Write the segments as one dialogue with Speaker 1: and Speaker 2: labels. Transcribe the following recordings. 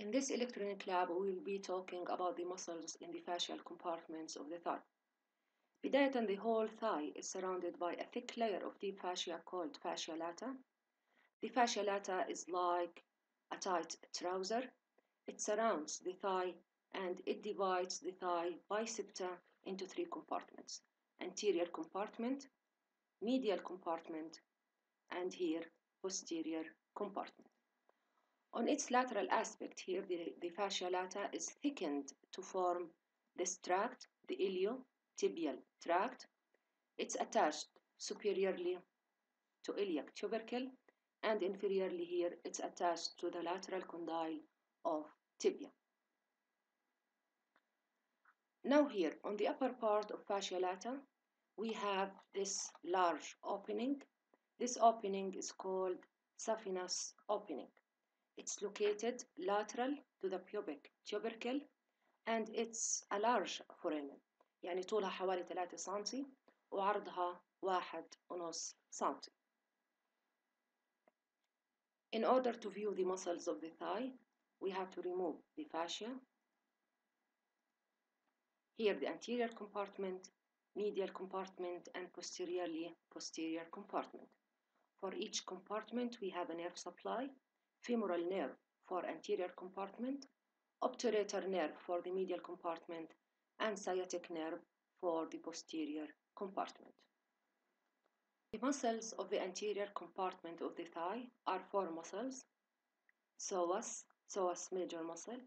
Speaker 1: In this electronic lab, we will be talking about the muscles in the fascial compartments of the thigh. بداية, the whole thigh is surrounded by a thick layer of deep fascia called fascia lata. The fascia lata is like a tight trouser. It surrounds the thigh and it divides the thigh bicepta into three compartments: anterior compartment, medial compartment, and here posterior compartment. On its lateral aspect here, the fascia lata is thickened to form this tract, the iliotibial tract. It's attached superiorly to iliac tubercle, and inferiorly here, it's attached to the lateral condyle of tibia. Now here, on the upper part of fascia lata, we have this large opening. This opening is called saphenous opening. It's located lateral to the pubic tubercle, and it's a large foramen. يعني طولها حوالي 3 سم وعرضها 1.5 سم. In order to view the muscles of the thigh, we have to remove the fascia. Here the anterior compartment, medial compartment, and posterior compartment. For each compartment, we have a nerve supply: femoral nerve for anterior compartment, obturator nerve for the medial compartment, and sciatic nerve for the posterior compartment. The muscles of the anterior compartment of the thigh are 4 muscles: psoas major muscle,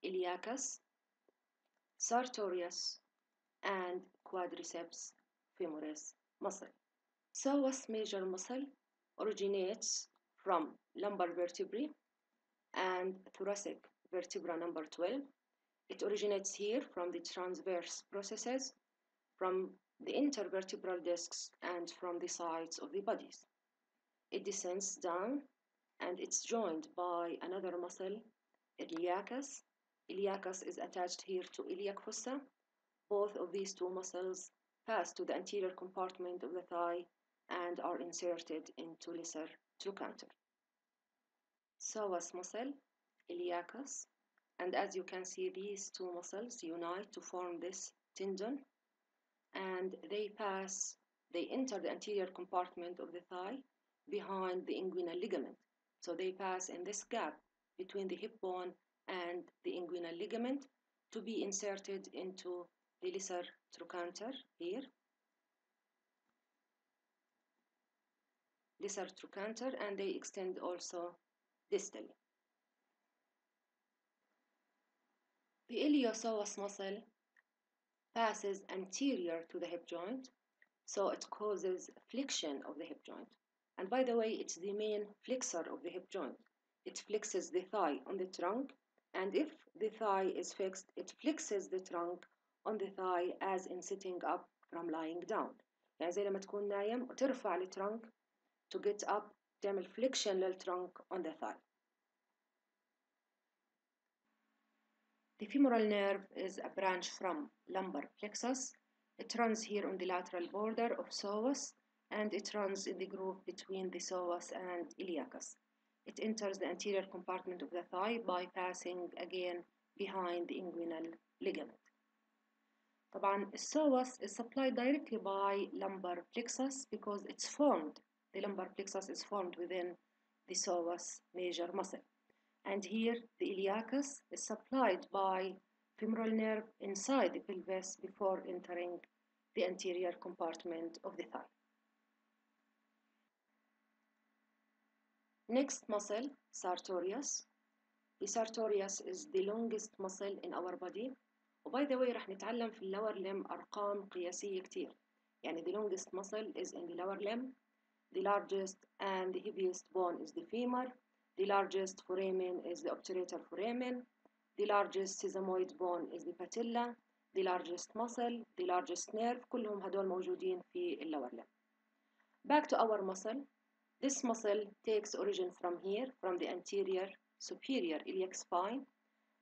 Speaker 1: iliacus, sartorius, and quadriceps femoris muscle. Psoas major muscle originates from lumbar vertebrae and thoracic vertebra number 12. It originates here from the transverse processes, from the intervertebral discs, and from the sides of the bodies. It descends down and it's joined by another muscle, iliacus. Iliacus is attached here to iliac fossa. Both of these two muscles pass to the anterior compartment of the thigh and are inserted into lesser trochanter. Psoas muscle, iliacus, and as you can see, these two muscles unite to form this tendon, and they enter the anterior compartment of the thigh behind the inguinal ligament. So they pass in this gap between the hip bone and the inguinal ligament to be inserted into the lesser trochanter here. Lesser trochanter, and they extend also distally. The iliopsoas muscle passes anterior to the hip joint, so it causes flexion of the hip joint. And by the way, it's the main flexor of the hip joint. It flexes the thigh on the trunk, and if the thigh is fixed, it flexes the trunk on the thigh as in sitting up from lying down. يعني زي لما تكون نايم وترفع الترنك to get up, تعمل flexion للترنك on the thigh. The femoral nerve is a branch from lumbar plexus. It runs here on the lateral border of psoas, and it runs in the groove between the psoas and iliacus. It enters the anterior compartment of the thigh by passing again behind the inguinal ligament. طبعا psoas is supplied directly by lumbar plexus because it's formed. The lumbar plexus is formed within the psoas major muscle. And here the iliacus is supplied by femoral nerve inside the pelvis before entering the anterior compartment of the thigh. Next muscle, sartorius. The sartorius is the longest muscle in our body. وباي ذا واي راح نتعلم في اللور limb أرقام قياسية كتير. يعني the longest muscle is in the lower limb. The largest and the heaviest bone is the femur. The largest foramen is the obturator foramen. The largest sesamoid bone is the patella. The largest muscle, the largest nerve, كلهم هدول موجودين في lower limb. Back to our muscle. This muscle takes origin from here, from the anterior superior iliac spine,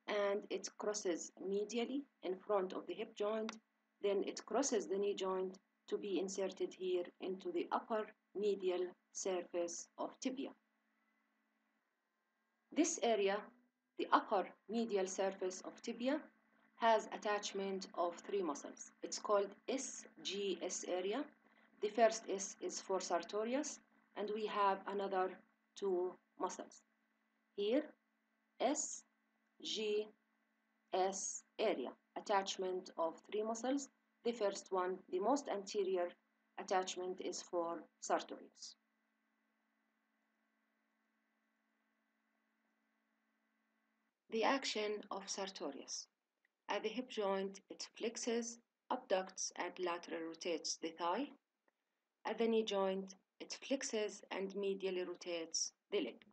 Speaker 1: and it crosses medially in front of the hip joint. Then it crosses the knee joint to be inserted here into the upper medial surface of tibia. This area The upper medial surface of tibia has attachment of three muscles. It's called SGS area. The first S is for sartorius, and we have another two muscles. Here, SGS area, attachment of three muscles. The first one, the most anterior attachment, is for sartorius. The action of sartorius. At the hip joint, it flexes, abducts, and lateral rotates the thigh. At the knee joint, it flexes and medially rotates the leg.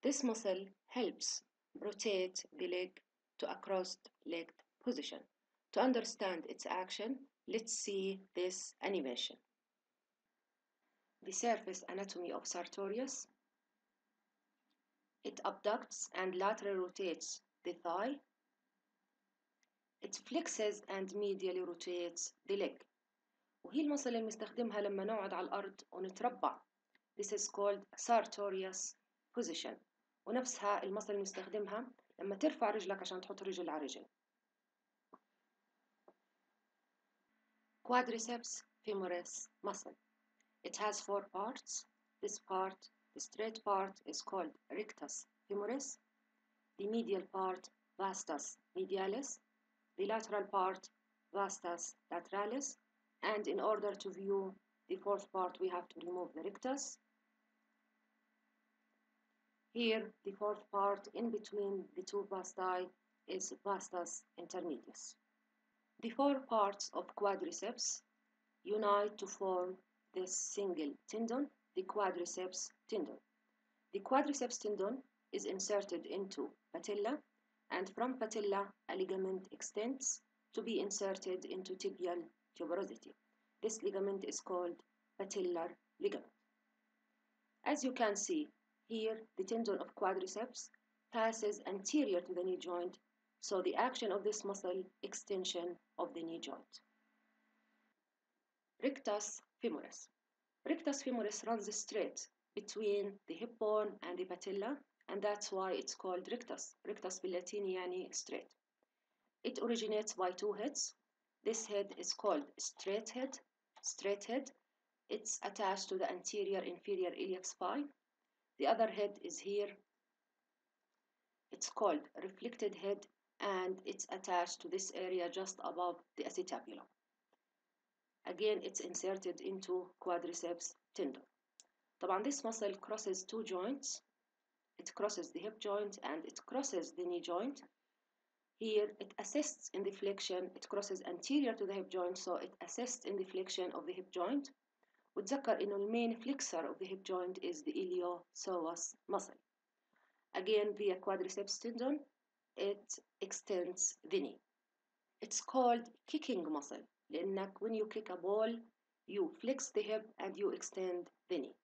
Speaker 1: This muscle helps rotate the leg to a crossed-legged position. To understand its action, let's see this animation. The surface anatomy of sartorius. It abducts and lateral rotates the thigh. It flexes and medially rotates the leg. وهي المصل اللي بنستخدمها لما نقعد على الأرض ونتربع. This is called sartorius position. ونفسها المصل اللي بنستخدمها لما ترفع رجلك عشان تحط رجل على رجل. Quadriceps femoris muscle. It has four parts. This part, the straight part, is called rectus femoris. The medial part, vastus medialis. The lateral part, vastus lateralis. And in order to view the fourth part, we have to remove the rectus. Here, the fourth part in between the two vasti is vastus intermedius. The four parts of quadriceps unite to form this single tendon, the quadriceps tendon. The quadriceps tendon is inserted into patella, and from patella, a ligament extends to be inserted into tibial tuberosity. This ligament is called patellar ligament. As you can see, here the tendon of quadriceps passes anterior to the knee joint, so the action of this muscle, extension of the knee joint. Rectus femoris. Rectus femoris runs straight between the hip bone and the patella, and that's why it's called rectus. Rectus باللاتيني يعني straight. It originates by two heads. This head is called straight head. Straight head. It's attached to the anterior inferior iliac spine. The other head is here. It's called reflected head, and it's attached to this area just above the acetabulum. Again, it's inserted into quadriceps tendon. طبعا this muscle crosses two joints. It crosses the hip joint and it crosses the knee joint. Here, it assists in the flexion. It crosses anterior to the hip joint, so it assists in the flexion of the hip joint. وتذكر إنه المين flexor of the hip joint is the iliopsoas muscle. Again, via quadriceps tendon, it extends the knee. It's called kicking muscle لأنك when you kick a ball, you flex the hip and you extend the knee.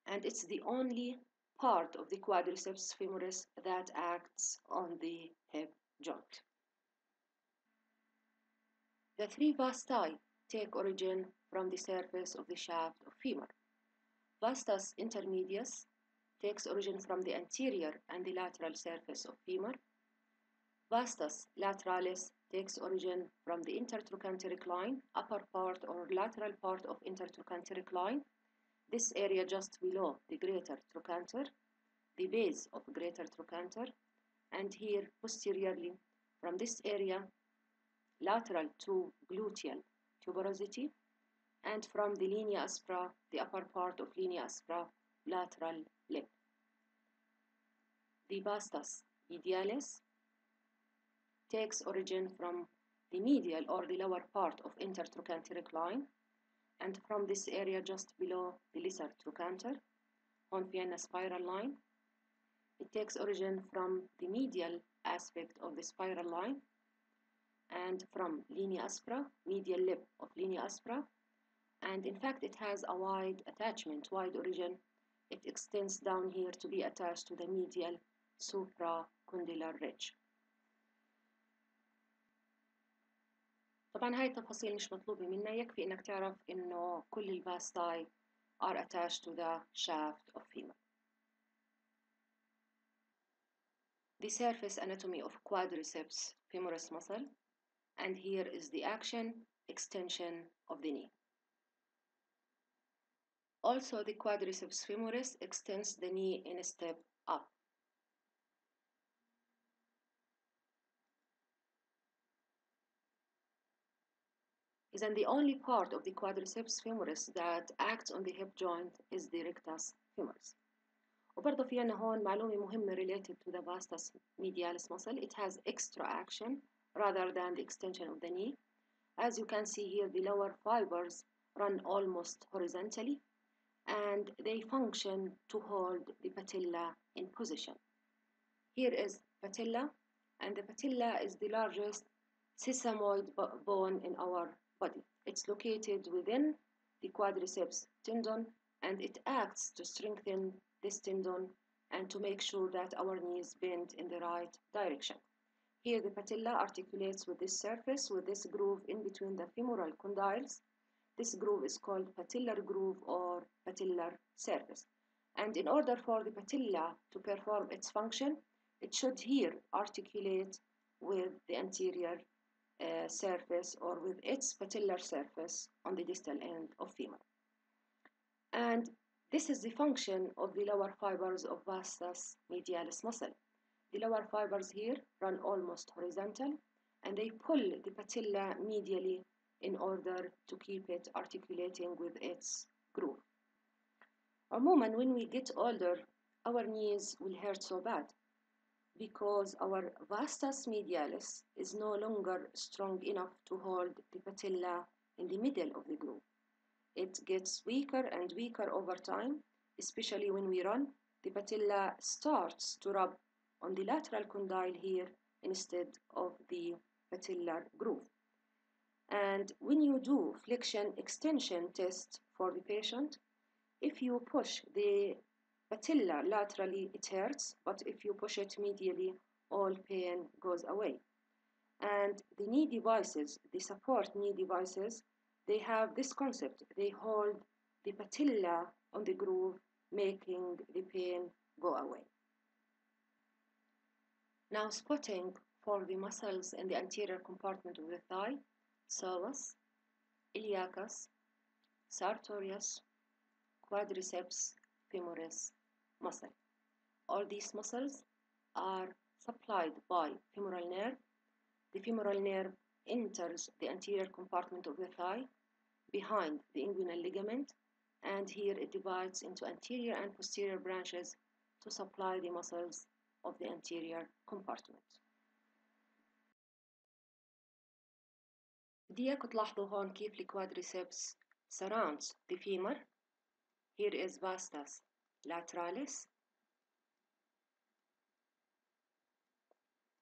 Speaker 1: And it's the only part of the quadriceps femoris that acts on the hip joint. The three vasti take origin from the surface of the shaft of femur. Vastus intermedius takes origin from the anterior and the lateral surface of femur. Vastus lateralis takes origin from the intertrochanteric line, upper part or lateral part of intertrochanteric line. This area just below the greater trochanter, the base of greater trochanter, and here posteriorly from this area lateral to gluteal tuberosity, and from the linea aspera, the upper part of linea aspera, lateral lip. The vastus medialis takes origin from the medial or the lower part of intertrochanteric line, and from this area just below the lesser trochanter, on Vienna spiral line. It takes origin from the medial aspect of the spiral line, and from linea aspera, medial lip of linea aspera, and in fact it has a wide attachment, wide origin. It extends down here to be attached to the medial supracondylar ridge. طبعا هاي التفاصيل مش مطلوبة منا، يكفي انك تعرف انه كل الفاستاي are attached to the shaft of femur. the surface anatomy of quadriceps femoris muscle, and here is the action, extension of the knee. Also, the quadriceps femoris extends the knee in a step up. And the only part of the quadriceps femoris that acts on the hip joint is the rectus femoris. وبرضه في عنا هون معلومة مهمة related to the vastus medialis muscle. It has extra action rather than the extension of the knee. As you can see here, the lower fibers run almost horizontally and they function to hold the patella in position. Here is patella, and the patella is the largest sesamoid bone in our body. It's located within the quadriceps tendon, and it acts to strengthen this tendon and to make sure that our knees bend in the right direction. Here the patella articulates with this surface, with this groove in between the femoral condyles. This groove is called patellar groove or patellar surface. And in order for the patella to perform its function, it should here articulate with the anterior surface or with its patellar surface on the distal end of femur. And this is the function of the lower fibers of vastus medialis muscle. The lower fibers here run almost horizontal and they pull the patella medially in order to keep it articulating with its groove. عموما, when we get older, our knees will hurt so bad because our vastus medialis is no longer strong enough to hold the patella in the middle of the groove. It gets weaker and weaker over time, especially when we run. The patella starts to rub on the lateral condyle here instead of the patellar groove. And when you do flexion extension test for the patient, if you push the patella laterally, it hurts, but if you push it medially, all pain goes away. And the knee devices, the support knee devices, they have this concept. They hold the patella on the groove, making the pain go away. Now spotting for the muscles in the anterior compartment of the thigh: psoas, iliacus, sartorius, quadriceps femoris muscle. All these muscles are supplied by femoral nerve. The femoral nerve enters the anterior compartment of the thigh behind the inguinal ligament, and here it divides into anterior and posterior branches to supply the muscles of the anterior compartment. بدي إياكم تلاحظوا هون كيف الكوادريسبس surrounds the femur. Here is vastus lateralis,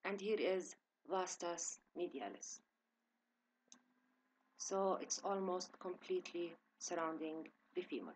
Speaker 1: and here is vastus medialis. So it's almost completely surrounding the femur.